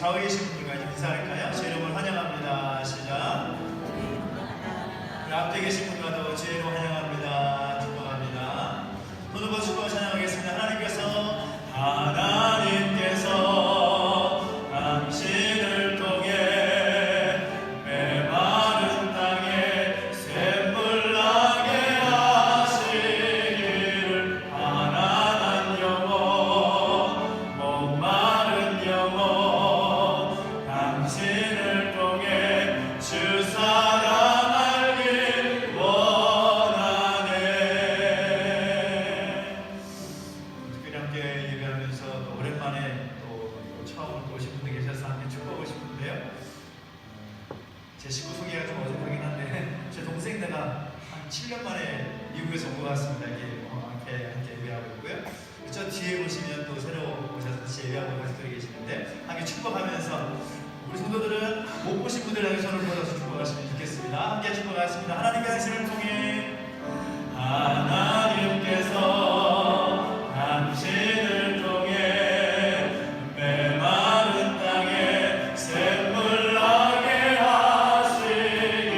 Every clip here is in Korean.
좌우에 계신 분들과 좀 인사할까요? 제 이름을 환영합니다. 시작. 우리 앞에 계신 분과도 제 이름 환영합니다. 축복합니다. 오늘도 축복을 찬양하겠습니다. 하나님께서 당신을 통해 메마른 땅에 샘물 나게 하시기를 가난한 영혼 목마른 영혼 당신을 통해 주 사랑 알길 원하네. 특별히 함께 예배하면서 또 오랜만에 또 처음 또 오신 분들 계셔서 함께 축복하고 싶은데요. 제 식구 소개가 좀 어색하긴 한데 제 동생네가 한 7년 만에 미국에서 온 것 같습니다. 이게 함께 예배하고 있고요. 저 뒤에 보시면 또 새로 오셔서 같이 예배하고 가족들이 계시는데 함께 축복하면서 우리 성도들은 못 보신 분들에게 손을 뻗어서 축복하시면 좋겠습니다. 함께 축복하겠습니다. 하나님의 당신을 통해 하나님께서 당신을 통해 메마른 땅에 샘물 나게 하시기를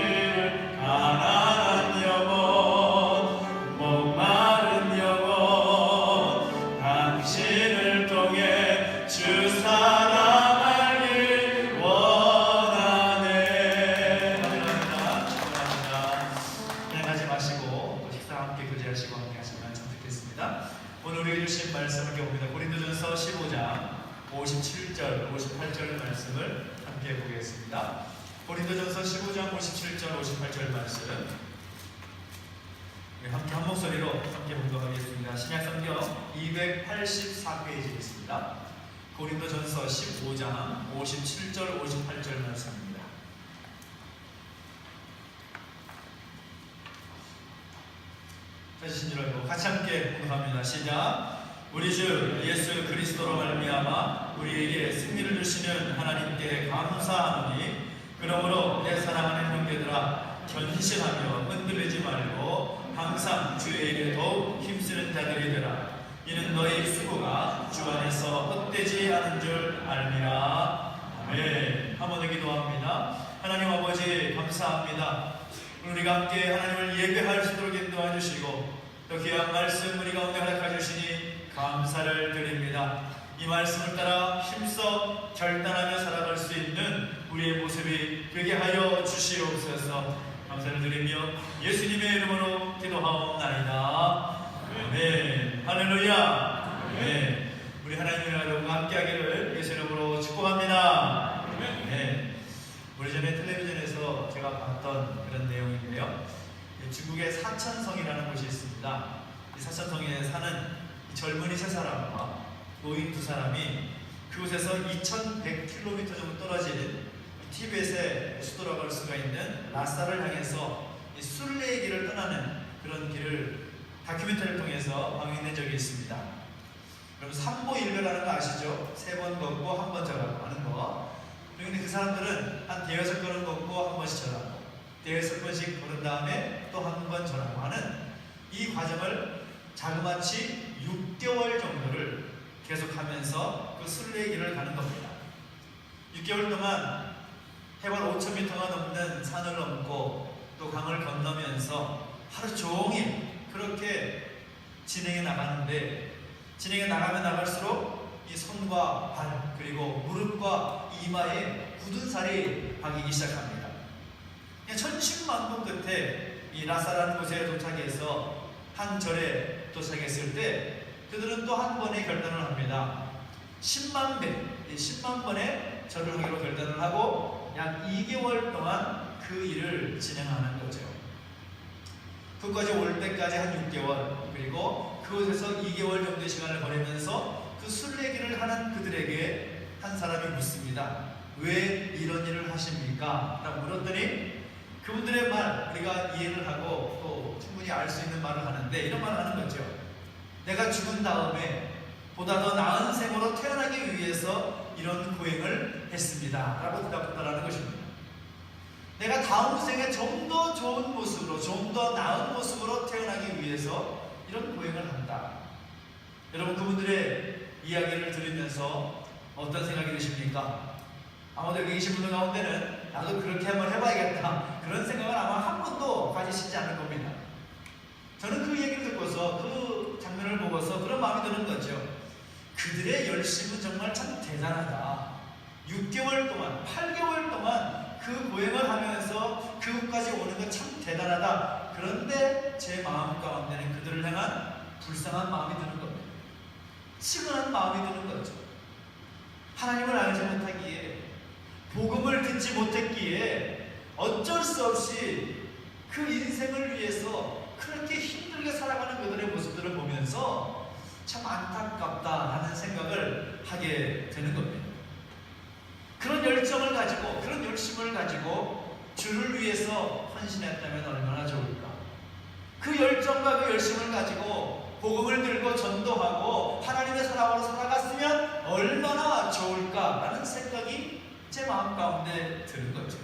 가난한 영혼 목마른 영혼 당신을 통해 주 사랑 알길 원하네. 감사합니다. 축복합니다. 그냥 가지 마시고 또 식사 함께 교제하시고 함께 하시면 참 좋겠습니다. 오늘 우리에게 주신 말씀을 봅니다. 고린도전서 15장 57절 58절 말씀을 함께 보겠습니다. 고린도전서 15장 57절 58절 말씀 함께 한 목소리로 함께 봉독하겠습니다. 신약성경 284페이지에 있습니다. 고린도전서 15장 57절 58절 말씀입니다. 찾으신 줄 알고 같이 함께 봉독합니다. 시작. 우리 주 예수 그리스도로 말미암아 우리에게 승리를 주시는 하나님께 감사하노니 그러므로 내 사랑하는 형제들아 견신하며 흔들리지 말고 항상 주의 일에 더욱 힘쓰는 자들이 되라. 이는 너희 수고가 주 안에서 헛되지 않은 줄 알미라. 아멘. 한 번 더 기도합니다. 하나님 아버지 감사합니다. 우리가 함께 하나님을 예배할 수 있도록 인도해 주시고 또 귀한 말씀 우리 가운데 허락해 주시니 감사를 드립니다. 이 말씀을 따라 힘써 결단하며 살아갈 수 있는 우리의 모습이 되게 하여 주시옵소서. 감사를 드리며 예수님의 이름으로 기도하옵나이다. 아멘. 할렐루야. 아멘. 우리 하나님의 여러분과 함께하기를 예수 이름으로 축복합니다. 아멘. 오래전에 텔레비전에서 제가 봤던 그런 내용인데요. 중국의 사천성이라는 곳이 있습니다. 이 사천성에 사는 이 젊은이 3사람과 노인 2사람이 그곳에서 2100km 정도 떨어진 티벳의 수도라고 할 수가 있는 라사를 향해서 이 순례의 길을 떠나는 그런 길을 다큐멘터리를 통해서 방영된 적이 있습니다. 여러분 삼보일배라는 거 아시죠? 3번 걷고 1번 절하고 하는 거. 그런데 그 사람들은 한 5-6번은 걷고 1번씩 절하고 5-6번씩 걸은 다음에 또 1번 절하고 하는 이 과정을 자그마치 6개월 정도를 계속하면서 그 순례의 길을 가는 겁니다. 6개월 동안 해발 5,000m가 넘는 산을 넘고 또 강을 건너면서 하루 종일 그렇게 진행해 나가는데 진행해 나가면 나갈수록 이 손과 발 그리고 무릎과 이마에 굳은 살이 박이기 시작합니다. 천신만고 끝에 이 라사라는 곳에 도착해서 한 절에 도착했을 때 그들은 또 한 번의 결단을 합니다. 10만 배, 10만 번의 절을 하기로 결단을 하고 약 2개월 동안 그 일을 진행하는 거죠. 그까지 올 때까지 한 6개월 그리고 그곳에서 2개월 정도의 시간을 보내면서 그 순례길을 하는 그들에게 한 사람이 묻습니다. 왜 이런 일을 하십니까? 라고 물었더니 그분들의 말 우리가 이해를 하고 또 충분히 알 수 있는 말을 하는데 이런 말을 하는 거죠. 내가 죽은 다음에 보다 더 나은 생으로 태어나기 위해서 이런 고행을 했습니다 라고 대답했다라는 것입니다. 내가 다음 생에 좀 더 좋은 모습으로 좀 더 나은 모습으로 태어나기 위해서 이런 고행을 한다. 여러분 그분들의 이야기를 들으면서 어떤 생각이 드십니까? 아마도 여기 계신 분들 가운데는 나도 그렇게 한번 해봐야겠다 그런 생각을 아마 한 번도 가지시지 않을 겁니다. 저는 그 얘기를 듣고서 그 장면을 보고서 그런 마음이 드는 거죠. 그들의 열심은 정말 참 대단하다. 6개월 동안 8개월 동안 그 고행을 하면서 그곳까지 오는 건 참 대단하다. 그런데 제 마음 가운데는 그들을 향한 불쌍한 마음이 드는 겁니다. 측은한 마음이 드는 거죠. 하나님을 알지 못하기에, 복음을 듣지 못했기에 어쩔 수 없이 그 인생을 위해서 그렇게 힘들게 살아가는 그들의 모습들을 보면서 참 안타깝다라는 생각을 하게 되는 겁니다. 그런 열정을 가지고, 그런 열심을 가지고 주를 위해서 헌신했다면 얼마나 좋을까. 그 열정과 그 열심을 가지고 복음을 들고 전도하고 하나님의 사람으로 살아갔으면 얼마나 좋을까라는 생각이 제 마음 가운데 드는 거죠.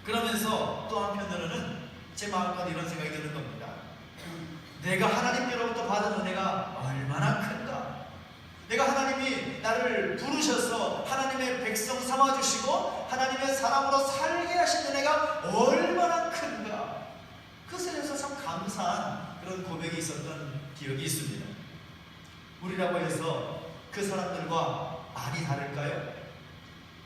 그러면서 또 한편으로는 제 마음 가운데 이런 생각이 드는 겁니다. 내가 하나님께로부터 받은 은혜가 얼마나 큰가. 내가 하나님이 나를 부르셔서 하나님의 백성 삼아주시고 하나님의 사람으로 살게 하신 은혜가 얼마나 큰가. 그것에 대해서 참 감사한 그런 고백이 있었던 기억이 있습니다. 우리라고 해서 그 사람들과 많이 다를까요?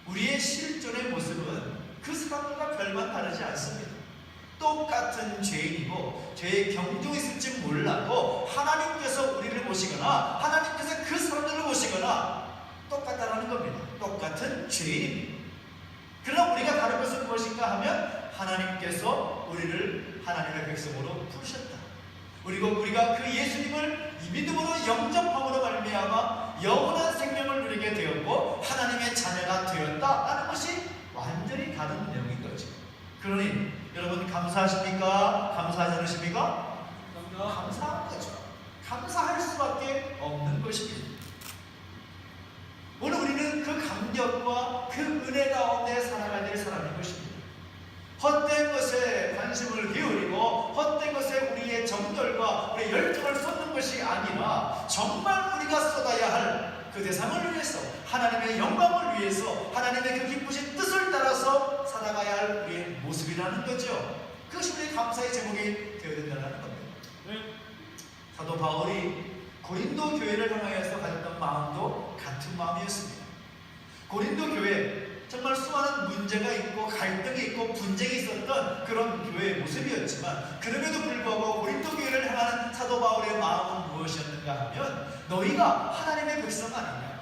우리의 실존의 모습은 그 사람들과 별반 다르지 않습니다. 똑같은 죄인이고 죄의 경중이 있을지 몰라도 하나님께서 우리를 보시거나 하나님께서 그 사람들을 보시거나 똑같다라는 겁니다. 똑같은 죄인입니다. 그러나 우리가 다른 것은 무엇인가 하면 하나님께서 우리를 하나님의 백성으로 부르셨다. 그리고 우리가 그 예수님을 이 믿음으로 영접함으로 말미암아 영원한 생명을 누리게 되었고 하나님의 자녀가 되었다라는 것이 완전히 다른 내용인 거죠. 그러니 여러분 감사하십니까? 감사하지 않으십니까? 감사한 거죠. 감사할 수밖에 없는 것입니다. 오늘 우리는 그 감격과 그 은혜 가운데 살아가야 될 사람인 것입니다. 헛된 것에 관심을 기울이고 헛된 것에 우리의 정열과 우리의 열정을 쏟는 것이 아니라 정말 우리가 쏟아야 할 그 대상을 위해서 하나님의 영광을 위해서 하나님의 그 기쁘신 뜻을 따라서 살아가야 할 우리의 모습이라는 거죠. 그것이 우리의 감사의 제목이 되어야 된다는 겁니다. 사도 바울이 고린도 교회를 향하여서 가졌던 마음도 같은 마음이었습니다. 고린도 교회 정말 수많은 문제가 있고 갈등이 있고 분쟁이 있었던 그런 교회의 모습이었지만 그럼에도 불구하고 고린도 교회를 향하는 사도 바울의 마음은 무엇이었는가 하면 너희가 하나님의 백성 아니냐,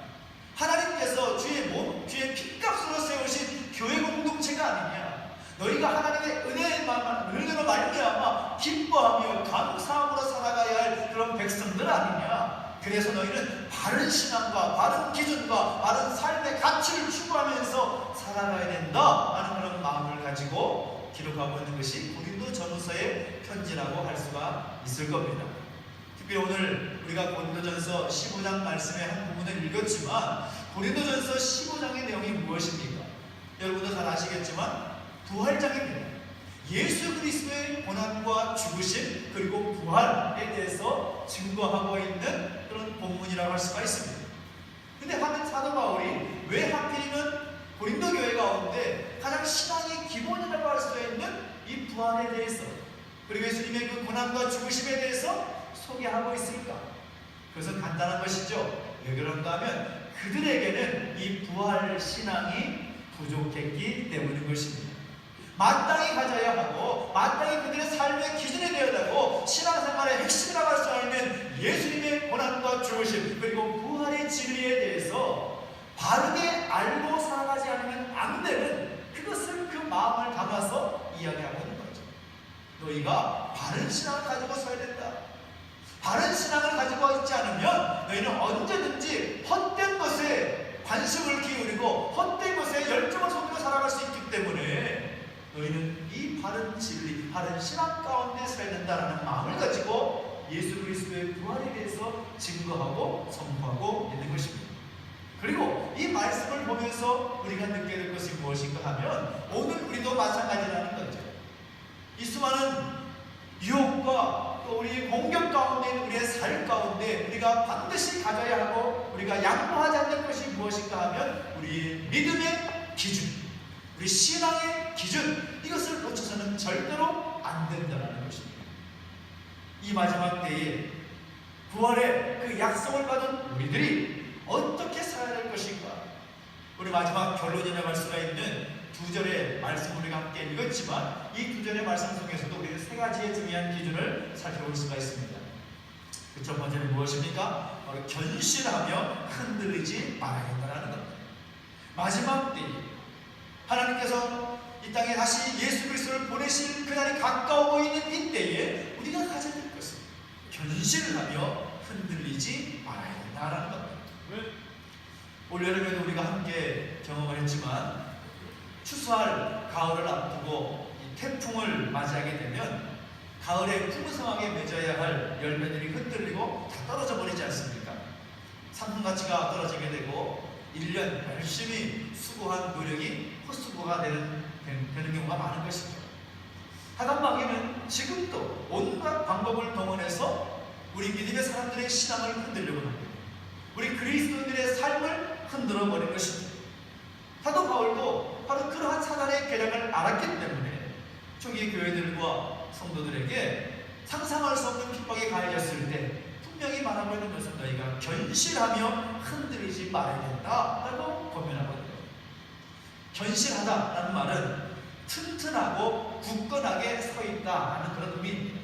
하나님께서 주의 몸, 주의 핏값으로 세우신 교회 공동체가 아니냐, 너희가 하나님의 은혜로 말미암아 기뻐하며 감사함으로 살아가야 할 그런 백성들 아니냐. 그래서 너희는 바른 신앙과 바른 기준과 바른 삶의 가치를 추구하면서 살아가야 된다 하는 그런 마음을 가지고 기록하고 있는 것이 고린도 전후서의 편지라고 할 수가 있을 겁니다. 특별히 오늘 우리가 고린도전서 15장 말씀의 한 부분을 읽었지만 고린도전서 15장의 내용이 무엇입니까? 여러분도 잘 아시겠지만 부활장입니다. 예수 그리스도의 고난과 죽으심 그리고 부활에 대해서 증거하고 있는 그런 본문이라고 할 수가 있습니다. 근데 사도 바울이 왜 하필이면 고린도 교회 가운데 가장 신앙의 기본이라고 할 수 있는 이 부활에 대해서 그리고 예수님의 그 고난과 죽으심에 대해서 소개하고 있을까? 그것은 간단한 것이죠. 왜 그런가 하면 그들에게는 이 부활 신앙이 부족했기 때문인 것입니다. 마땅히 가져야 하고 마땅히 그들의 삶의 기준이 되어야 하고 신앙생활의 핵심이라고 할 수 있는 예수님의 고난과 죽으심 그리고 부활의 진리에 대해서 바르게 알고 살아가지 않으면 안 되는 그것을 그 마음을 담아서 이야기하고 있는 거죠. 너희가 바른 신앙을 가지고 서야 된다. 바른 신앙을 가지고 있지 않으면 너희는 언제든지 헛된 것에 관심을 기울이고 헛된 것에 열정을 쏟고 살아갈 수 있기 때문에 너희는 이 바른 진리, 바른 신앙 가운데 서야 된다는 마음을 가지고 예수 그리스도의 부활에 대해서 증거하고 선포하고 있는 것입니다. 그리고 이 말씀을 보면서 우리가 느끼게 될 것이 무엇인가 하면 오늘 우리도 마찬가지라는 거죠. 이 수많은 유혹과 또 우리의 공격 가운데 있는 우리의 삶 가운데 우리가 반드시 가져야 하고 우리가 양보하지 않는 것이 무엇인가 하면 우리의 믿음의 기준, 우리 신앙의 기준, 이것을 놓쳐서는 절대로 안 된다는 것입니다. 이 마지막 때에 부활의 그 약속을 받은 우리들이 어떻게 살아야 될 것인가? 우리 마지막 결론이 나갈 수가 있는 두 절의 말씀을 우리가 함께 읽었지만 이 두 절의 말씀 속에서도 우리는 세 가지의 중요한 기준을 살펴볼 수가 있습니다. 그 첫 번째는 무엇입니까? 바로 견실하며 흔들리지 말아야겠다는 겁니다. 마지막 때에 하나님께서 이 땅에 다시 예수 그리스도를 보내실 그날이 가까워 보이는 이때에 우리가 가져야 될 것은 견실하며 흔들리지 말아야 된다는 겁니다. 올 여름에도 우리가 함께 경험을 했지만 추수할 가을을 앞두고 이 태풍을 맞이하게 되면 가을에 풍성하게 맺어야 할 열매들이 흔들리고 다 떨어져 버리지 않습니까? 상품 가치가 떨어지게 되고 1년 열심히 수고한 노력이 헛수고가 되는 경우가 많은 것이죠. 하단 마귀는 지금도 온갖 방법을 동원해서 우리 믿음의 사람들의 신앙을 흔들려고 합니다. 우리 그리스도인들의 삶을 흔들어 버린 것입니다. 사도 바울도 바로 그러한 사단의 계략을 알았기 때문에 초기 교회들과 성도들에게 상상할 수 없는 핍박이 가해졌을 때 분명히 말하고 있는 것은 너희가 견실하며 흔들리지 말아야 된다라고 권면하거든요. 견실하다라는 말은 튼튼하고 굳건하게 서 있다라는 그런 의미입니다.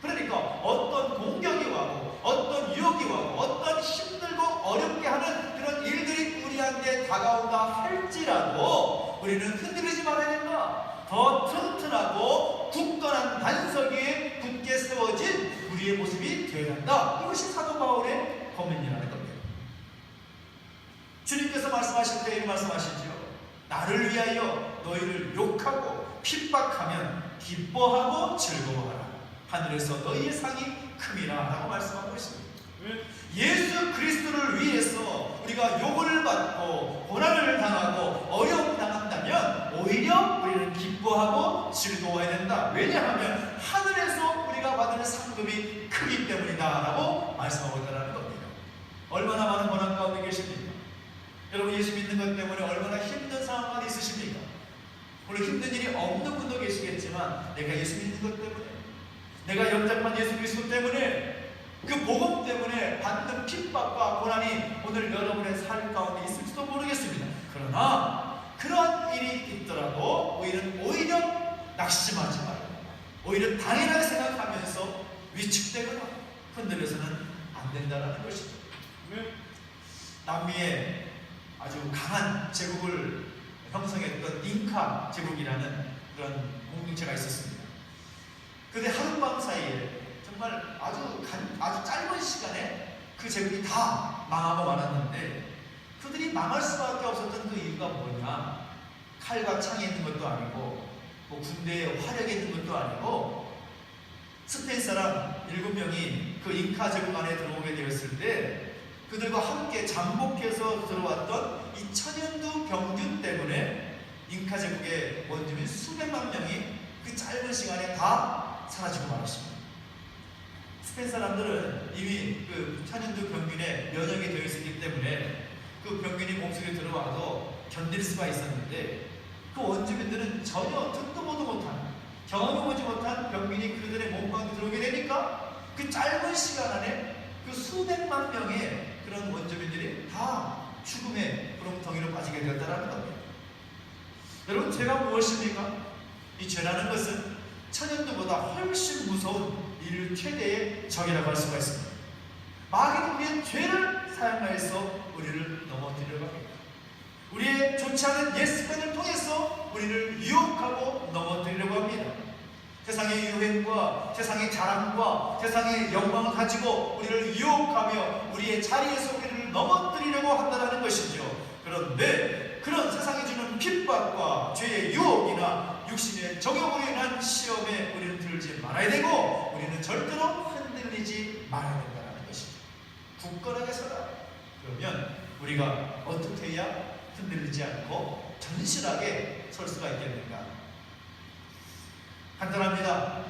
그러니까 어떤 공격이 와고 어떤 유혹이 와고 어떤 힘들고 어렵게 하는 그런 일들이 우리한테 다가온다 할지라도 우리는 흔들리지 말아야 된다. 더 튼튼하고 굳건한 반석 위에 굳게 세워진 우리의 모습이 되어야 한다. 이것이 사도 바울의 권면이라는 겁니다. 주님께서 말씀하실 때 이렇게 말씀하시죠. 나를 위하여 너희를 욕하고 핍박하면 기뻐하고 즐거워하라. 하늘에서 너희의 상이 큼이라 라고 말씀하고 있습니다. 예수 그리스도를 위해서 우리가 욕을 받고 고난을 당하고 어려움을 당한다면 오히려 우리는 기뻐하고 즐거워해야 된다. 왜냐하면 하늘에서 우리가 받을 상급이 크기 때문이다 라고 말씀하고 있다는 겁니다. 얼마나 많은 고난 가운데 계십니까? 여러분 예수 믿는 것 때문에 얼마나 힘든 상황이 있으십니까? 물론 힘든 일이 없는 분도 계시겠지만 내가 예수 믿는 것 때문에 내가 영접한 예수 그리스도 때문에 그 복음 때문에 받는 핍박과 고난이 오늘 여러분의 삶 가운데 있을지도 모르겠습니다. 그러나 그런 일이 있더라도 우리는 오히려 낙심하지 말고 오히려 당연하게 생각하면서 위축되거나 흔들려서는 안 된다는 것이죠. 남미에 아주 강한 제국을 형성했던 잉카 제국이라는 그런 공동체가 있었습니다. 그런데 하룻밤 사이에 정말 아주 짧은 시간에 그 제국이 다 망하고 말았는데 그들이 망할 수밖에 없었던 그 이유가 뭐냐? 칼과 창이 있는 것도 아니고 뭐 군대에 화력이 있는 것도 아니고 스페인 사람 7명이 그 잉카 제국 안에 들어오게 되었을 때 그들과 함께 잠복해서 들어왔던 이 천연두 병균 때문에 잉카 제국의 원주민 수백만 명이 그 짧은 시간에 다 사라지고 말았습니다. 스페인 사람들은 이미 그 천연두 병균에 면역이 되어 있었기 때문에 그 병균이 몸속에 들어와도 견딜 수가 있었는데 그 원주민들은 전혀 듣도 보도 못한 경험해보지 못한 병균이 그들의 몸 가운데 들어오게 되니까 그 짧은 시간 안에 그 수백만 명의 그런 원주민들이 다 죽음의 구렁텅이로 빠지게 되었다는 겁니다. 여러분 죄가 무엇입니까? 이 죄라는 것은 천연두보다 훨씬 무서운 인류 최대의 적이라고 할 수가 있습니다. 마귀는 우리의 죄를 사용하여서 우리를 넘어뜨리려고 합니다. 우리의 좋지 않은 옛 습관을 통해서 우리를 유혹하고 넘어뜨리려고 합니다. 세상의 유행과 세상의 자랑과 세상의 영광을 가지고 우리를 유혹하며 우리의 자리에서 우리를 넘어뜨리려고 한다는 것이죠. 그런데 그런 세상이 주는 핍박과 죄의 유혹이나 육신의 정욕으로 인한 시험에 우리는 들지 말아야 되고 우리는 절대로 흔들리지 말아야 된다는 것이죠. 굳건하게 서라. 그러면 우리가 어떻게 해야 흔들리지 않고 전실하게 설 수가 있겠는가? 간단합니다.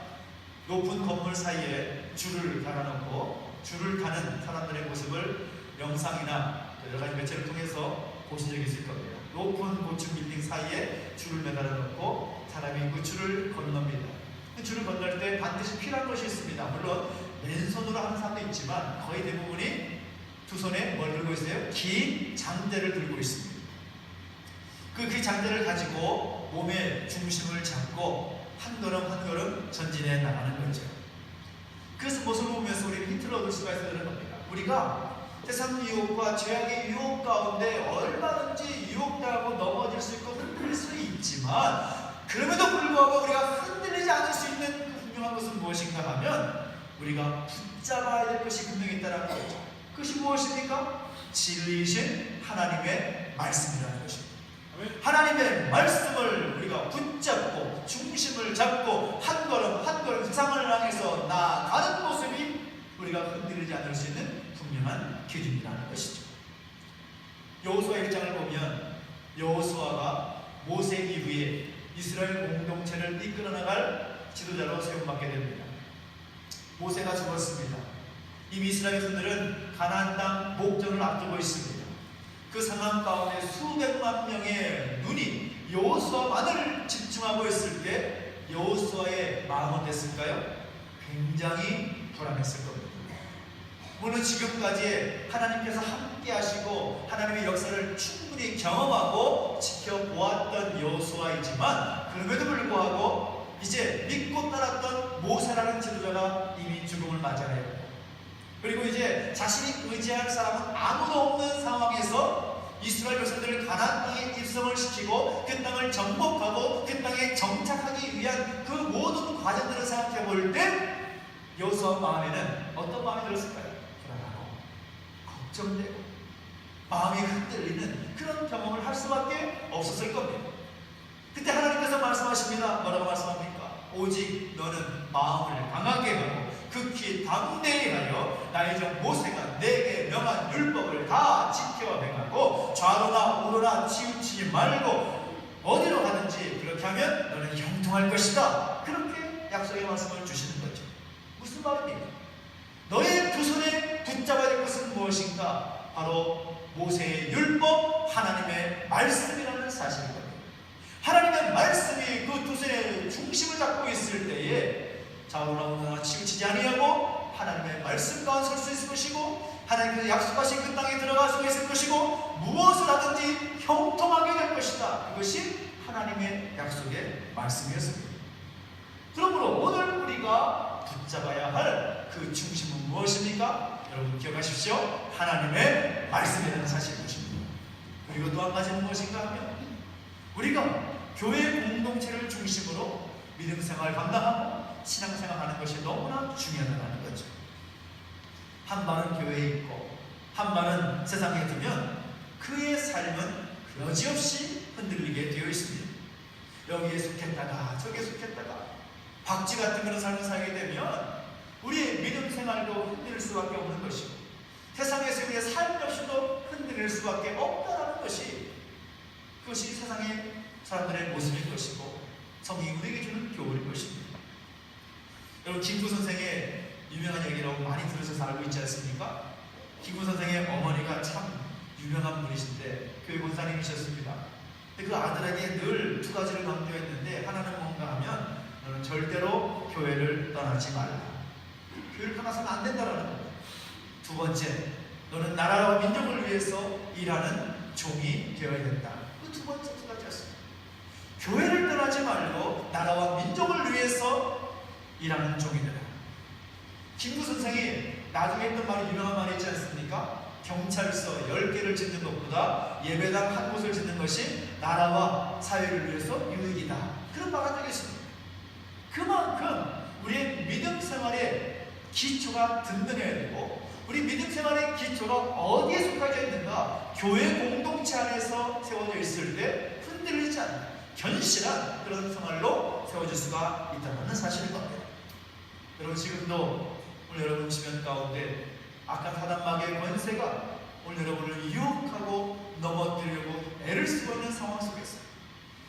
높은 건물 사이에 줄을 달아놓고 줄을 타는 사람들의 모습을 영상이나 여러 가지 매체를 통해서 보신 적이 있을 겁니다. 높은 고층 빌딩 사이에 줄을 매달아 놓고 사람이 그 줄을 건넙니다. 그 줄을 건널 때 반드시 필요한 것이 있습니다. 물론 맨손으로 하는 사람도 있지만 거의 대부분이 두 손에 뭘 들고 있어요? 긴 장대를 들고 있습니다. 그 장대를 가지고 몸의 중심을 잡고 한 걸음 한 걸음 전진해 나가는 거죠. 그래서 모습을 보면서 우리는 힌트를 얻을 수가 있어야 되는 겁니다. 우리가 세상 유혹과 죄악의 유혹 가운데 얼마든지 유혹당하고 넘어질 수 있고 흔들릴 수 있지만, 그럼에도 불구하고 우리가 흔들리지 않을 수 있는 그 분명한 것은 무엇인가 하면 우리가 붙잡아야 될 것이 분명히 있다는 거죠. 그것이 무엇입니까? 진리이신 하나님의 말씀이라는 것입니다. 하나님의 말씀을 우리가 붙잡고 중심을 잡고 한 걸음 한 걸음 세상을 향해서 나아가는 모습이 우리가 흔들리지 않을 수 있는 분명한 기준이라는 것이죠. 여호수아 1장을 보면 여호수아가 모세 이후에 이스라엘 공동체를 이끌어 나갈 지도자로 세움받게 됩니다. 모세가 죽었습니다. 이미 이스라엘 백성들은 가나안 땅 목전을 앞두고 있습니다. 그 상황 가운데 수백만 명의 눈이 여호수아만을 집중하고 있을 때 여호수아의 마음은 어땠을까요? 굉장히 불안했을 겁니다. 물론 지금까지 하나님께서 함께 하시고 하나님의 역사를 충분히 경험하고 지켜보았던 여호수아이지만, 그럼에도 불구하고 이제 믿고 따랐던 모세라는 지도자가 이미 죽음을 맞이하였고, 그리고 이제 자신이 의지할 사람은 아무도 없는 상황에서 이스라엘 백성들을 가나안 땅에 입성을 시키고 그 땅을 정복하고 그 땅에 정착하기 위한 그 모든 과정들을 생각해 볼 때 여호수아 마음에는 어떤 마음이 들었을까요? 불안하고 걱정되고 마음이 흔들리는 그런 경험을 할 수밖에 없었을 겁니다. 그때 하나님께서 말씀하십니다. 뭐라고 말씀합니까? 오직 너는 마음을 강하게 하고 극히 담대히 하여 나의 종 모세가 내게 명한 율법을 다 지켜 행하고 좌로나 우로나 치우치지 말고 어디로 가든지 그렇게 하면 너는 형통할 것이다. 그렇게 약속의 말씀을 주시는 거죠. 무슨 말입니까? 너의 두 손에 붙잡아야 될 것은 무엇인가? 바로 모세의 율법, 하나님의 말씀이라는 사실입니다. 하나님의 말씀이 그 두 손의 중심을 잡고 있을 때에 좌우나 우로나 치우치지 아니하고 하나님의 말씀 가운데 설 수 있을 것이고, 하나님께서 약속하신 그 땅에 들어갈 수 있을 것이고, 무엇을 하든지 형통하게 될 것이다. 그것이 하나님의 약속의 말씀이었습니다. 그러므로 오늘 우리가 붙잡아야 할 그 중심은 무엇입니까? 여러분 기억하십시오. 하나님의 말씀이라는 사실인 것입니다. 그리고 또 한 가지는 무엇인가 하면 우리가 교회 공동체를 중심으로 믿음 생활을 감당하고 신앙생활하는 것이 너무나 중요하다는 거죠. 한 발은 교회에 있고 한 발은 세상에 두면 그의 삶은 여지없이 흔들리게 되어 있습니다. 여기에 속했다가 저기에 속했다가 박쥐 같은 그런 삶을 살게 되면 우리의 믿음 생활도 흔들릴 수밖에 없는 것이고, 세상에서 우리의 삶 역시도 흔들릴 수밖에 없다는 것이, 그것이 세상의 사람들의 모습일 것이고 성경이 우리에게 주는 교훈일 것입니다. 여러분 김구 선생의 유명한 얘기라고 많이 들으셔서 알고 있지 않습니까? 김구 선생의 어머니가 참 유명한 분이신데 교회 권사님이셨습니다. 근데 그 아들에게 늘 두 가지를 강조했는데, 하나는 뭔가 하면 너는 절대로 교회를 떠나지 말라. 교회를 떠나서는 안 된다라는 겁니다. 두 번째, 너는 나라와 민족을 위해서 일하는 종이 되어야 된다. 그 두 번째 두 가지였습니다. 교회를 떠나지 말고 나라와 민족을 위해서 일하는 종이 되라. 김구 선생이 나중에 했던 말이 유명한 말이 있지 않습니까? 경찰서 10개를 짓는 것보다 예배당 한 곳을 짓는 것이 나라와 사회를 위해서 유익이다. 그런 말을 한 적이 있습니다. 그만큼 우리의 믿음 생활의 기초가 든든해야 되고, 우리 믿음 생활의 기초가 어디에 속하게 있는가? 교회 공동체 안에서 세워져 있을 때 흔들리지 않는 견실한 그런 생활로 세워질 수가 있다는 사실인 겁니다. 여러분 지금도 오늘 여러분 주변 가운데 악한 사단마귀의 권세가 오늘 여러분을 유혹하고 넘어뜨리려고 애를 쓰고 있는 상황 속에서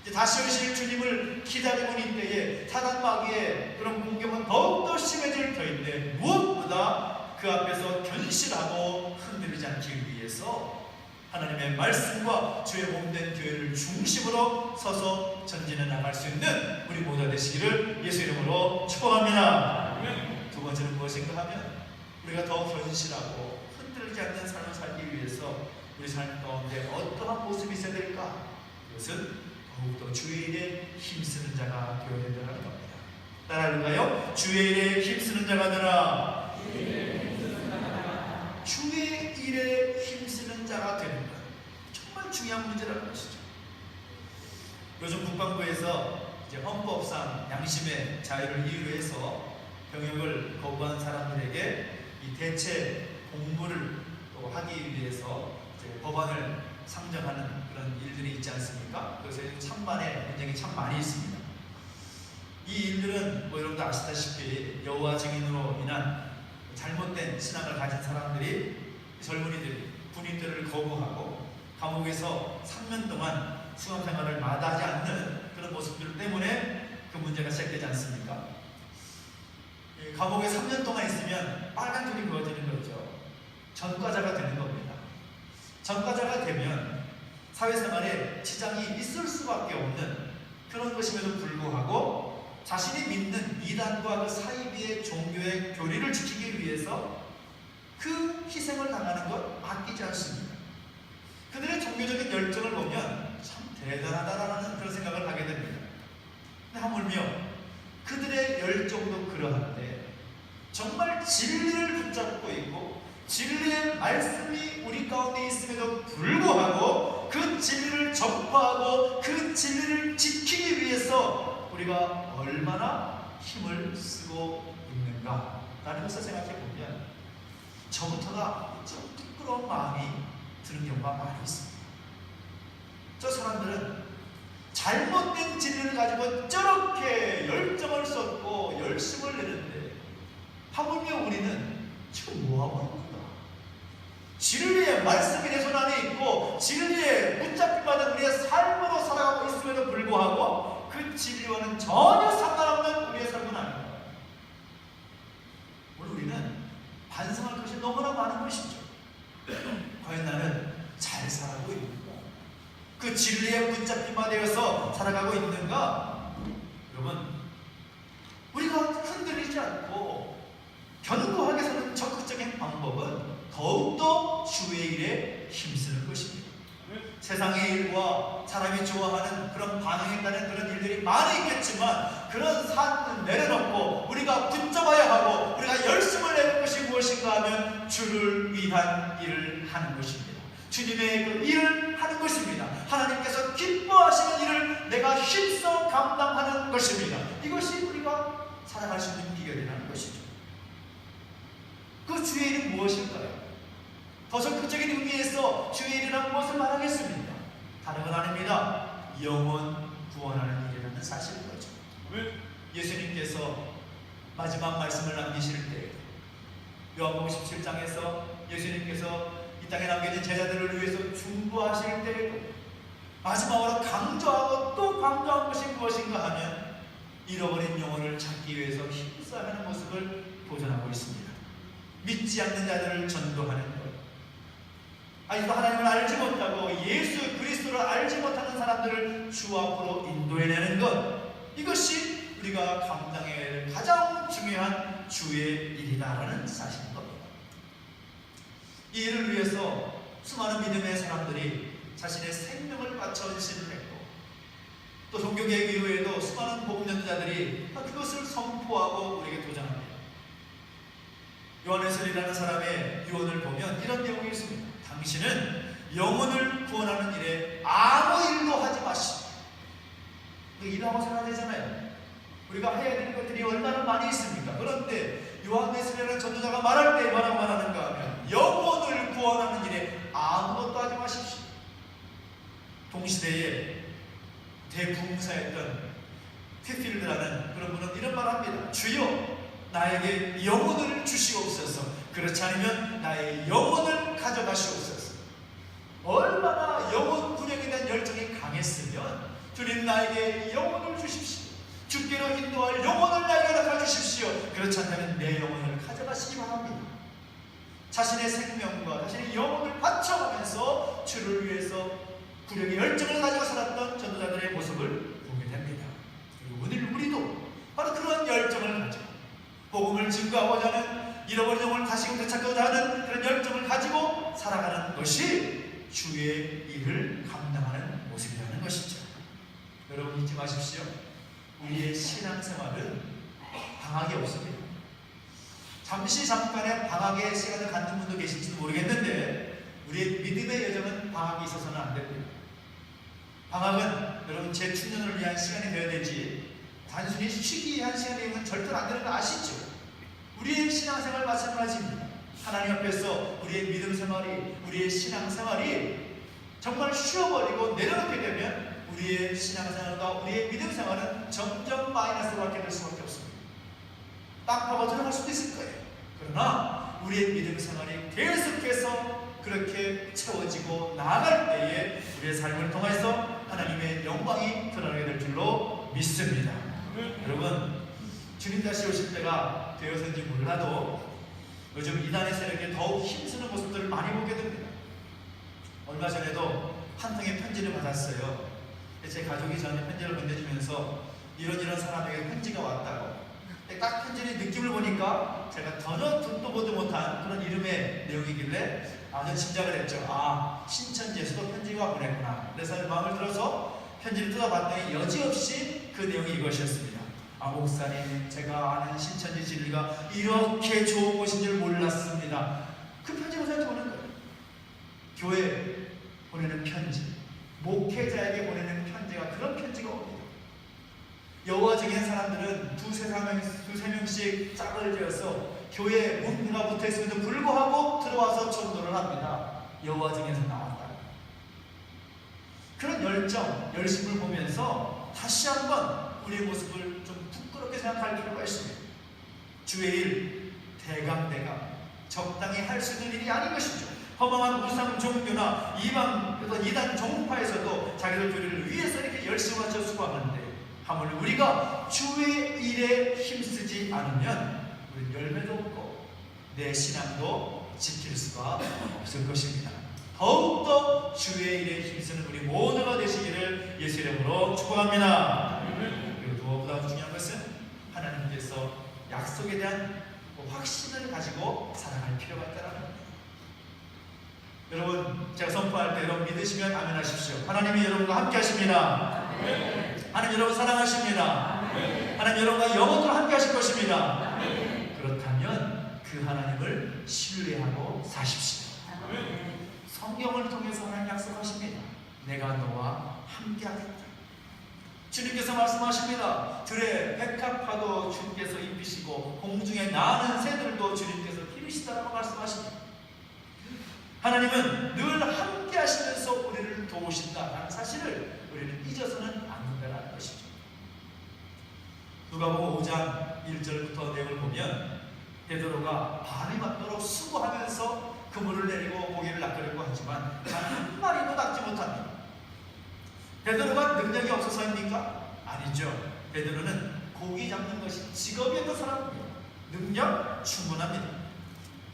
이제 다시 오실 주님을 기다리고 있는 때에 사단마귀의 그런 공격은 더욱더 심해질 터인데, 무엇보다 그 앞에서 견실하고 흔들리지 않기 위해서 하나님의 말씀과 주의 몸된 교회를 중심으로 서서 전진해 나갈 수 있는 우리 모두 되시기를 예수 이름으로 축복합니다. 두 번째는 무엇인가 하면 우리가 더 현실하고 흔들리지 않는 삶을 살기 위해서 우리 삶 가운데 어떠한 모습이 있어야 될까? 그것은 더욱더 주의 일에 힘쓰는 자가 되어야 된다는 겁니다. 따라할까요? 주의 일에 힘쓰는 자가 되라. 주의 일에 힘쓰는 자가 되는 것, 정말 중요한 문제라는 것이죠. 요즘 국방부에서 이제 헌법상 양심의 자유를 이유로 해서 병역을 거부한 사람들에게 이 대체 복무를 또 하기 위해서 이제 법안을 상정하는 그런 일들이 있지 않습니까? 그래서 찬반의 논쟁이 참 많이 있습니다. 이 일들은 뭐 여러분도 아시다시피 여호와 증인으로 인한 잘못된 신앙을 가진 사람들이, 젊은이들이 군인들을 거부하고 감옥에서 3년 동안 수감생활을 마다하지 않는 그런 모습들 때문에 그 문제가 시작되지 않습니까? 감옥에 3년 동안 있으면 빨간줄이 그어지는 거죠. 전과자가 되는 겁니다. 전과자가 되면 사회생활에 지장이 있을 수밖에 없는 그런 것임에도 불구하고 자신이 믿는 이단과 그 사이비의 종교의 교리를 지키기 위해서 그 희생을 당하는 것 아끼지 않습니다. 그들의 종교적인 열정을 보면 참 대단하다라는 그런 생각을 하게 됩니다. 근데 하물며 그들의 열정도 그러한데 정말 진리를 붙잡고 있고 진리의 말씀이 우리 가운데 있음에도 불구하고 그 진리를 전파하고 그 진리를 지키기 위해서 우리가 얼마나 힘을 쓰고 있는가 라는 것을 생각해 보면 저부터가 참 부끄러운 마음이 드는 경우가 많이 있습니다. 저 사람들은 잘못된 진리를 가지고 저렇게 열정을 쏟고 열심을 내는데 하물며 우리는 지금 뭐하고 있는 거야? 진리의 말씀이 내 손 안에 있고 진리에 붙잡힌 받은 우리의 삶으로 살아가고 있음에도 불구하고 그 진리와는 전혀 상관없는 우리의 삶은 아닙니다. 오늘 우리는 반성할 것이 너무나 많은 것이죠. 과연 나는 잘 살아가고 있는가? 그 진리에 붙잡힌 바 되어서 살아가고 있는가? 여러분, 우리가 흔들리지 않고 견고하게 사는 적극적인 방법은 더욱더 주의 일에 힘쓰는 것입니다. 세상의 일과 사람이 좋아하는 그런 반응에 따른 그런 일들이 많이 있겠지만 그런 삶은 내려놓고 우리가 붙잡아야 하고 우리가 열심을 내는 것이 무엇인가 하면 주를 위한 일을 하는 것입니다. 주님의 그 일을 하는 것입니다. 하나님께서 기뻐하시는 일을 내가 힘써 감당하는 것입니다. 이것이 우리가 살아갈 수 있는 비결이라는 것이죠. 그 주의 일은 무엇일까요? 더 적극적인 의미에서 주의 일이라는 무엇을 말하겠습니까? 다른 건 아닙니다. 영혼 구원하는 일이라는 사실인 거죠. 예수님께서 마지막 말씀을 남기실 때 요한복음 17장에서 예수님께서 이 땅에 남겨진 제자들을 위해서 중보하실 때에도 마지막으로 강조하고 또 강조한 것이 무엇인가 하면 잃어버린 영혼을 찾기 위해서 힘써하는 모습을 보존하고 있습니다. 믿지 않는 자들을 전도하는 것, 아직도 하나님을 알지 못하고 예수 그리스도를 알지 못하는 사람들을 주 앞으로 인도해내는 것, 이것이 우리가 감당해야 할 가장 중요한 주의 일이다라는 사실인 겁니다. 이 일을 위해서 수많은 믿음의 사람들이 자신의 생명을 바쳐 헌신을 했고 또 종교개혁 이후에도 수많은 복음전도자들이 그것을 선포하고 우리에게 도전합니다. 요한웨슬리라는 사람의 유언을 보면 이런 내용이 있습니다. 당신은 영혼을 구원하는 일에 아무 일도 하지 마시오. 일하고 살아야 되잖아요. 우리가 해야 될 것들이 얼마나 많이 있습니까? 그런데 요한웨슬리라는 전도자가 말할 때 뭐라고 말하는가 하면 영혼을 구원하는 일에 아무것도 하지 마십시오. 동시대에 대부흥사였던 휘필드라는 그런 분은 이런 말을 합니다. 주여, 나에게 영혼을 주시옵소서. 그렇지 않으면 나의 영혼을 가져가시옵소서. 얼마나 영혼 분양에 대한 열정이 강했으면 주님 나에게 영혼을 주십시오. 주께로 인도할 영혼을 나에게 가져주십시오. 그렇지 않다면 내 영혼을 가져가시기 바랍니다. 자신의 생명과 자신의 영혼을 바쳐가면서 주를 위해서 부력의 열정을 가지고 살았던 전도자들의 모습을 보게 됩니다. 그리고 오늘 우리도 바로 그런 열정을 가지고 복음을 증거하고자 하는, 잃어버린 영혼을 다시금 되찾고자 하는 그런 열정을 가지고 살아가는 것이 주의 일을 감당하는 모습이라는 것이죠. 여러분 잊지 마십시오. 우리의 신앙생활은 방학이 없습니다. 잠깐의 방학의 시간을 갖는 분도 계실지도 모르겠는데 우리의 믿음의 여정은 방학이 있어서는 안 됩니다. 방학은 여러분 재충전을 위한 시간이 되어야 되지 단순히 쉬기 위한 시간이 되면 절대로 안 되는 거 아시죠? 우리의 신앙생활 마찬가지입니다. 하나님 앞에서 우리의 믿음 생활이, 우리의 신앙생활이 정말 쉬어버리고 내려놓게 되면 우리의 신앙생활과 우리의 믿음 생활은 점점 마이너스로 가게 될 수밖에 없습니다. 땅 파고 들어갈 수도 있을 거예요. 그러나 우리의 믿음 생활이 계속해서 그렇게 채워지고 나아갈 때에 우리의 삶을 통해서 하나님의 영광이 드러나게 될 줄로 믿습니다. 여러분 주님 다시 오실 때가 되어서인지 몰라도 요즘 이단의 세력에 더욱 힘쓰는 모습들을 많이 보게 됩니다. 얼마 전에도 한 통의 편지를 받았어요. 제 가족이 저한테 편지를 건네주면서 이런 사람에게 편지가 왔다고. 딱 편지의 느낌을 보니까 제가 전혀 듣도 보도 못한 그런 이름의 내용이길래 전 짐작을 했죠. 신천지에서도 편지가 보냈구나. 그래서 마음을 들어서 편지를 뜯어봤더니 여지없이 그 내용이 이것이었습니다. 목사님, 제가 아는 신천지 진리가 이렇게 좋은 곳인 줄 몰랐습니다. 그 편지가 저한테 오는 거예요. 교회 보내는 편지, 목회자에게 보내는 편지가 그런 편지가 옵니다. 여호와 증인 사람들은 두세 명씩 짝을 지어서 교회 문부가 붙어있음에도 불구하고 들어와서 전도를 합니다. 여호와 증인에서 나왔다. 그런 열정, 열심을 보면서 다시 한번 우리의 모습을 좀 부끄럽게 생각할 필요가 있습니다. 주의 일, 대강대강 적당히 할 수 있는 일이 아닌 것이죠. 허망한 우상 종교나 이단 종파에서도 자기들 교리를 위해서 이렇게 열심히 맞춰 수고하는데 하물 우리가 주의 일에 힘쓰지 않으면 우리는 열매도 없고 내 신앙도 지킬 수가 없을 것입니다. 더욱더 주의 일에 힘쓰는 우리 모두가 되시기를 예수 이름으로 축복합니다. 그리고 무엇보다 중요한 것은 하나님께서 약속에 대한 확신을 가지고 살아갈 필요가 있다는 겁니다. 여러분 제가 선포할 때 여러분 믿으시면 아멘 하십시오. 하나님이 여러분과 함께 하십니다. 하나님 여러분 사랑하십니다. 하나님 여러분과 영원토록 함께 하실 것입니다. 그렇다면 그 하나님을 신뢰하고 사십시오. 성경을 통해서 하나님 약속하십니다. 내가 너와 함께 하겠다. 주님께서 말씀하십니다. 들에 백합화도 주님께서 입히시고 공중에 나는 새들도 주님께서 기르시다라고 말씀하십니다. 하나님은 늘 함께 하시면서 우리를 도우신다라는 사실을 우리는 잊어서는 안 된다는 것이죠. 누가복음 5장 1절부터 내용을 보면 베드로가 밤이 맞도록 수고하면서 그물을 내리고 고기를 낚으려고 하지만 단 한 마리도 낚지 못합니다. 베드로가 능력이 없어서입니까? 아니죠. 베드로는 고기 잡는 것이 직업이었던 사람입니다. 능력 충분합니다.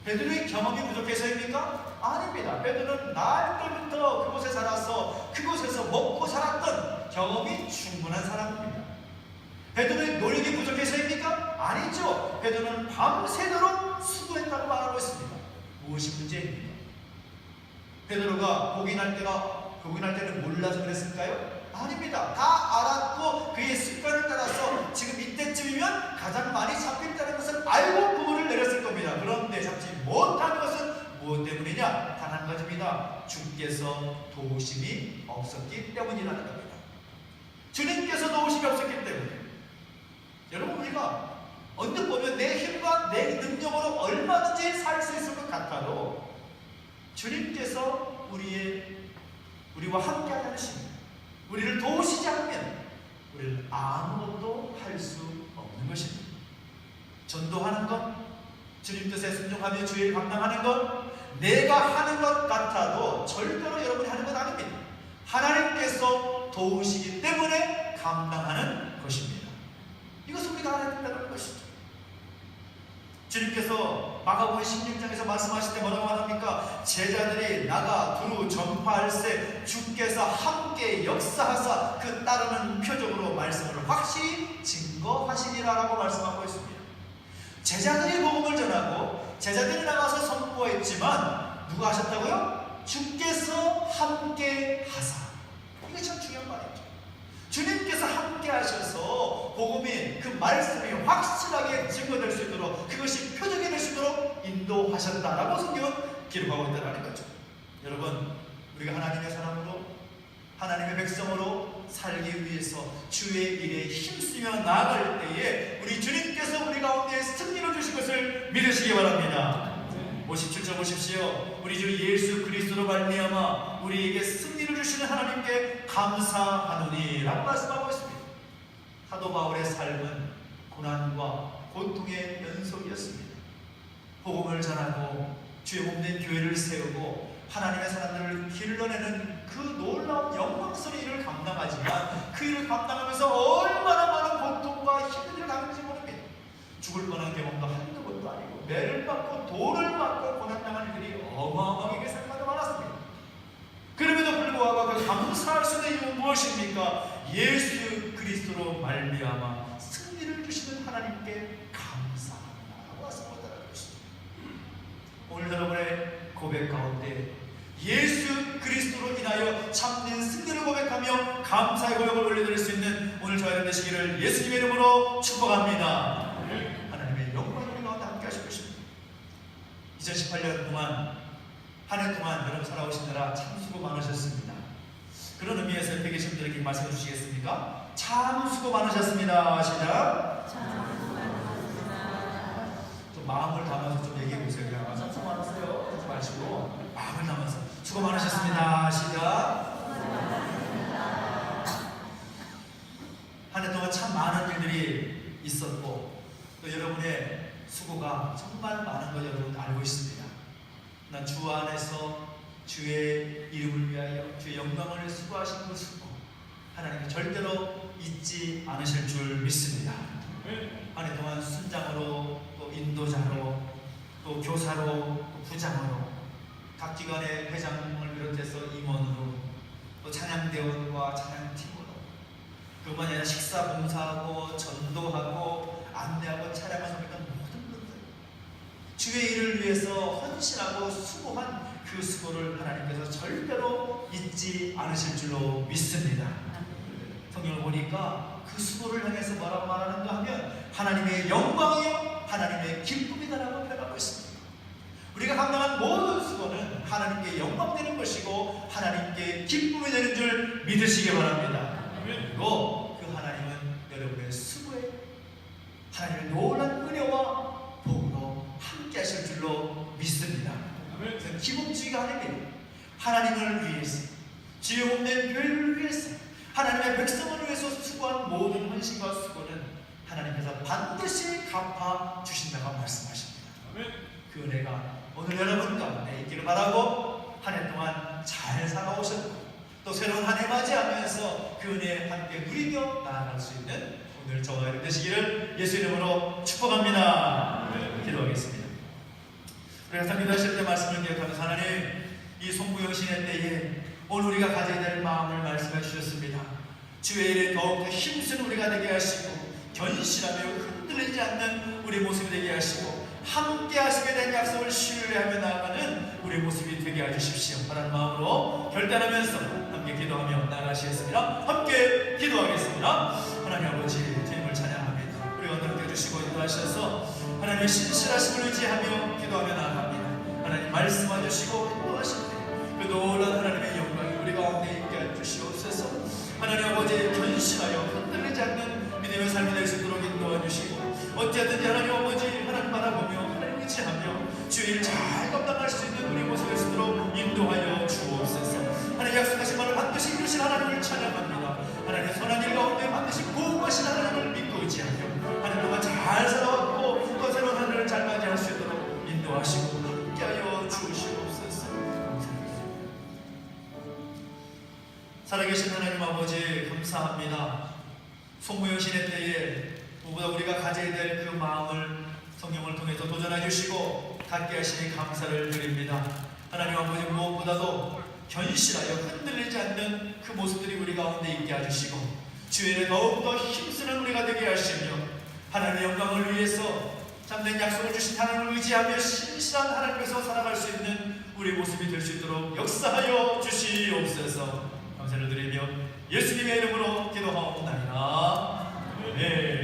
베드로의 경험이 부족해서입니까? 아닙니다. 베드로는 날 때부터 그곳에 자라서 그곳에서 먹고 살았던 경험이 충분한 사람입니다. 베드로의 노력이 부족해서입니까? 아니죠. 베드로는 밤새도록 수고했다고 말하고 있습니다. 무엇이 문제입니까? 베드로가 고기 날 때는 몰라서 그랬을까요? 아닙니다. 다 알았고 그의 습관을 따라서 지금 이때쯤이면 가장 많이 잡힌다는 것을 알고 그물을 내렸을 겁니다. 그런데 잡지 못한 것은 무엇 때문이냐? 단 한 가지입니다. 주께서 도우심이 없었기 때문이라는 겁니다. 주님께서 도우심이 없었기 때문에 여러분 우리가 언뜻 보면 내 힘과 내 능력으로 얼마든지 살 수 있을 것 같아도 주님께서 우리와 함께 하십니다. 우리를 도우시지 않으면 우리는 아무것도 할 수 없는 것입니다. 전도하는 것, 주님 뜻에 순종하며 주의 일 감당하는 것, 내가 하는 것 같아도 절대로 여러분이 하는 것 아닙니다. 하나님께서 도우시기 때문에 감당하는 것입니다. 이것을 우리가 알아야 된다는 것이죠. 주님께서 마가복음 16장에서 말씀하실 때 뭐라고 말합니까? 제자들이 나가 두루 전파할세 주께서 함께 역사하사 그 따르는 표적으로 말씀을 확실히 증거하시리라라고 말씀하고 있습니다. 제자들이 복음을 전하고 제자들이 나가서 선포했지만 누가 하셨다고요? 주께서 함께 하사. 이게 참 중요한 말이죠. 주님께서 함께 하셔서 복음이 그 말씀이 확실하게 증거될 수 있도록 그것이 표적이 될 수 있도록 인도하셨다라고 성경은 기록하고 있다는 거죠. 여러분, 우리가 하나님의 사람으로 하나님의 백성으로 살기 위해서 주의 일에 힘쓰며 나아갈 때에 우리 주님께서 우리 가운데 승리를 주신 것을 믿으시기 바랍니다. 57절 보십시오. 우리 주 예수 그리스도로 말미암아 우리에게 승리를 주시는 하나님께 감사하노니 라고 말씀하고 있습니다. 사도 바울의 삶은 고난과 고통의 연속이었습니다. 복음을 전하고 주의 몸된 교회를 세우고 하나님의 사람들을 길러내는 그 놀라운 영광스러운 일을 감당하지만 그 일을 감당하면서 얼마나 많은 고통과 힘든 일을 당하는지 모릅니다. 죽을 뻔한 경험도 한두 번도 아니고 매를 맞고 돌을 맞고 고난당한 일들이 어마어마하게 생각도 많았습니다. 그럼에도 불구하고 그 감사할 수 있는 이유는 무엇입니까? 예수 그리스도로 말미암아 승리를 주시는 하나님께 감사합니다라고 말씀하셨다는 것입니다. 오늘 여러분의 고백 가운데 예수 그리스도로 인하여 참된 승리를 고백하며 감사의 고백을 올려드릴 수 있는 오늘 저희들 되시기를 예수님의 이름으로 축복합니다. 하나님의 영광을 우리 가운데 함께 하실 것입니다. 2018년 동안 한 해 동안 여러분 살아오시느라 참 수고 많으셨습니다. 그런 의미에서 옆에 계신 분들에게 말씀해 주시겠습니까? 참 수고 많으셨습니다. 시작. 좀 마음을 담아서 좀 얘기해 보세요. 그냥 참 수고 많으세요 하지 마시고 마음을 담아서 수고 많으셨습니다. 시작. 한 해 동안 참 많은 일들이 있었고 또 여러분의 수고가 정말 많은 걸 여러분 알고 있습니다. 난 주 안에서 주의 이름을 위하여 주의 영광을 수고하신 그 수고 하나님이 절대로 잊지 않으실 줄 믿습니다. 한 해 동안 순장으로 또 인도자로 또 교사로 또 부장으로 각 기관의 회장을 비롯해서 임원으로 또 찬양대원과 찬양팀으로 그뿐만 아니라 식사 봉사하고 전도하고 안내하고 차량을 섬기던 모든 분들 주의 일을 위해서 헌신하고 수고한 그 수고를 하나님께서 절대로 잊지 않으실 줄로 믿습니다. 성경을 보니까 그 수고를 향해서 뭐라고 말하는가 하면 하나님의 영광이요 하나님의 기쁨이다라고 표현하고 있습니다. 우리가 감당한 모든 수고는 하나님께 영광되는 것이고 하나님께 기쁨이 되는 줄 믿으시기 바랍니다. 그리고 그 하나님은 여러분의 수고에 하나님의 놀라운 은혜와 복으로 함께 하실 줄로 믿습니다. 그래서 기복주의가 아닙니다. 하나님을 위해서 주의 몸된 교회를 위해서 하나님의 백성을 위해서 수고한 모든 헌신과 수고는 하나님께서 반드시 갚아 주신다고 말씀하십니다. 그 은혜가 오늘 여러분 가운데 있기를 바라고 한 해 동안 잘 살아오셨고 또 새로운 한 해 맞이하면서 그 은혜에 함께 누리며 나아갈 수 있는 오늘 저와 여러분 되시기를 예수 이름으로 축복합니다. 기도하겠습니다. 우리가 항상 기도하실 때 말씀을 기억하면서 하나님 이 송구영신의 때에 오늘 우리가 가져야 될 마음을 말씀해 주셨습니다. 주의 일에 더욱더 힘쓴 우리가 되게 하시고 견실하며 흔들리지 않는 우리 모습이 되게 하시고 함께 하시게 된 약속을 신뢰하며 나아가는 우리 모습이 되게 해주십시오. 바라는 마음으로 결단하면서 함께 기도하며 나아가시겠습니다. 함께 기도하겠습니다. 하나님 아버지 주님을 찬양합니다. 우리 언덕 펴주시고 인도하셔서 하나님의 신실하심을 의지하며 기도하며 나아갑니다. 하나님 말씀해 주시고 인도하실 때 그 놀라운 하나님의 영광이 우리 가운데 있게 해주시옵소서. 하나님 아버지 견실하여 흔들리지 않는 믿음의 삶이 될 수 있도록 인도해 주시고 어찌하든지 하나님 아버지 하나님 바라보며 하나님 의지하며 주의 일을 잘 감당할 수 있는 우리 모습이 될 수 있도록 인도하여 주옵소서. 하나님 약속하신 말을 반드시 이루신 하나님을 찬양합니다. 하나님 선한 일 가운데 반드시 보호하신 하나님을 믿고 의지하며 하나님 동안 잘 살아왔고 또 새로운 하늘을 잘 맞이할 수 있도록 인도하시고 함께하여 주시옵소서. 살아계신 하나님 아버지 감사합니다. 송무여신의 때에 무엇보다 우리가 가져야 될 그 마음을 성경을 통해서 도전해 주시고 닿게 하시니 감사를 드립니다. 하나님 아버지, 무엇보다도 견실하여 흔들리지 않는 그 모습들이 우리 가운데 있게 해주시고 주의 일에 더욱더 힘쓰는 우리가 되게 하시며 하나님의 영광을 위해서 참된 약속을 주신 하나님을 의지하며 신실한 하나님께서 살아갈 수 있는 우리 모습이 될 수 있도록 역사하여 주시옵소서. 감사를 드리며 예수님의 이름으로 기도하옵나이다. 아멘.